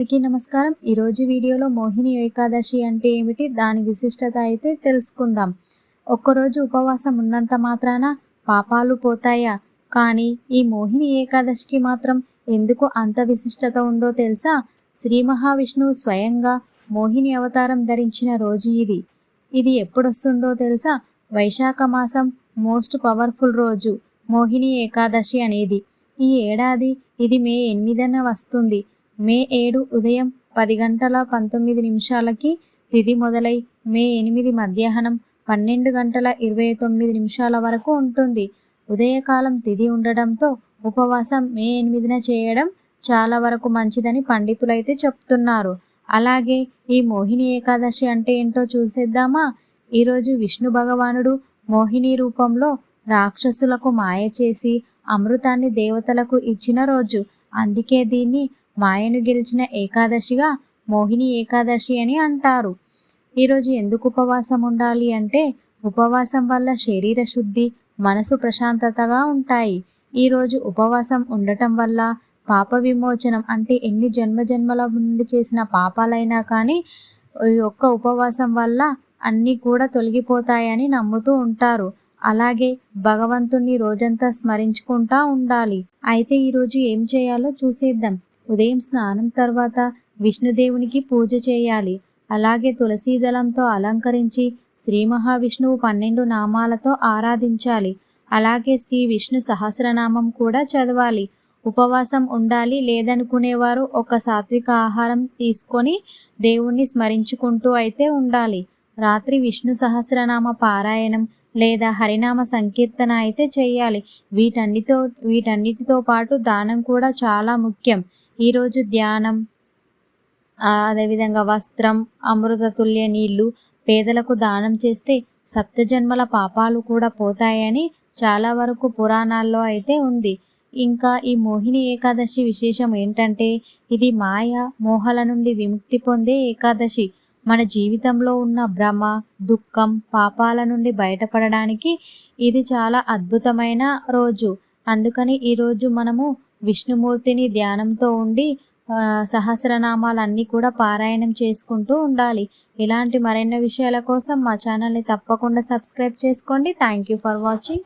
అందరికీ నమస్కారం. ఈరోజు వీడియోలో మోహిని ఏకాదశి అంటే ఏమిటి, దాని విశిష్టత అయితే తెలుసుకుందాం. ఒక్కరోజు ఉపవాసం ఉన్నంత మాత్రాన పాపాలు పోతాయా? కానీ ఈ మోహిని ఏకాదశికి మాత్రం ఎందుకు అంత విశిష్టత ఉందో తెలుసా? శ్రీ మహావిష్ణువు స్వయంగా మోహిని అవతారం ధరించిన రోజు ఇది ఎప్పుడొస్తుందో తెలుసా? వైశాఖ మాసం మోస్ట్ పవర్ఫుల్ రోజు మోహిని ఏకాదశి అనేది. ఈ ఏడాది ఇది మే 8న వస్తుంది. మే 7 ఉదయం 10 గంటల 19 నిమిషాలకి తిథి మొదలై మే 8 మధ్యాహ్నం 12 గంటల 29 నిమిషాల వరకు ఉంటుంది. ఉదయకాలం తిథి ఉండడంతో ఉపవాసం మే 8న చేయడం చాలా వరకు మంచిదని పండితులైతే చెప్తున్నారు. అలాగే ఈ మోహిని ఏకాదశి అంటే ఏంటో చూసేద్దామా? ఈరోజు విష్ణు భగవానుడు మోహిని రూపంలో రాక్షసులకు మాయ చేసి అమృతాన్ని దేవతలకు ఇచ్చిన రోజు. అందుకే దీన్ని మాయను గెలిచిన ఏకాదశిగా మోహిని ఏకాదశి అని అంటారు. ఈరోజు ఎందుకు ఉపవాసం ఉండాలి అంటే, ఉపవాసం వల్ల శరీర శుద్ధి, మనసు ప్రశాంతతగా ఉంటాయి. ఈరోజు ఉపవాసం ఉండటం వల్ల పాప విమోచనం, అంటే ఎన్ని జన్మల నుండి చేసిన పాపాలైనా కానీ ఈ ఒక్క ఉపవాసం వల్ల అన్నీ కూడా తొలగిపోతాయని నమ్ముతూ ఉంటారు. అలాగే భగవంతుణ్ణి రోజంతా స్మరించుకుంటా ఉండాలి. అయితే ఈరోజు ఏం చేయాలో చూసేద్దాం. ఉదయం స్నానం తర్వాత విష్ణుదేవునికి పూజ చేయాలి. అలాగే తులసీ దళంతో అలంకరించి శ్రీ మహావిష్ణువు 12 నామాలతో ఆరాధించాలి. అలాగే శ్రీ విష్ణు సహస్రనామం కూడా చదవాలి. ఉపవాసం ఉండాలి లేదనుకునేవారు ఒక సాత్విక ఆహారం తీసుకొని దేవుణ్ణి స్మరించుకుంటూ అయితే ఉండాలి. రాత్రి విష్ణు సహస్రనామ పారాయణం లేదా హరినామ సంకీర్తన అయితే చేయాలి. వీటన్నిటితో పాటు దానం కూడా చాలా ముఖ్యం. ఈరోజు ధ్యానం, అదేవిధంగా వస్త్రం, అమృతతుల్య నీళ్లు పేదలకు దానం చేస్తే సప్తజన్మల పాపాలు కూడా పోతాయని చాలా వరకు పురాణాల్లో అయితే ఉంది. ఇంకా ఈ మోహిని ఏకాదశి విశేషం ఏంటంటే, ఇది మాయ మోహాల నుండి విముక్తి పొందే ఏకాదశి. మన జీవితంలో ఉన్న భ్రమ, దుఃఖం, పాపాల నుండి బయటపడడానికి ఇది చాలా అద్భుతమైన రోజు. అందుకని ఈరోజు మనము విష్ణుమూర్తిని ధ్యానంతో ఉండి సహస్రనామాలన్నీ కూడా పారాయణం చేసుకుంటూ ఉండాలి. ఇలాంటి మరెన్నో విషయాల కోసం మా ఛానల్ని తప్పకుండా సబ్స్క్రైబ్ చేసుకోండి. Thank you for watching.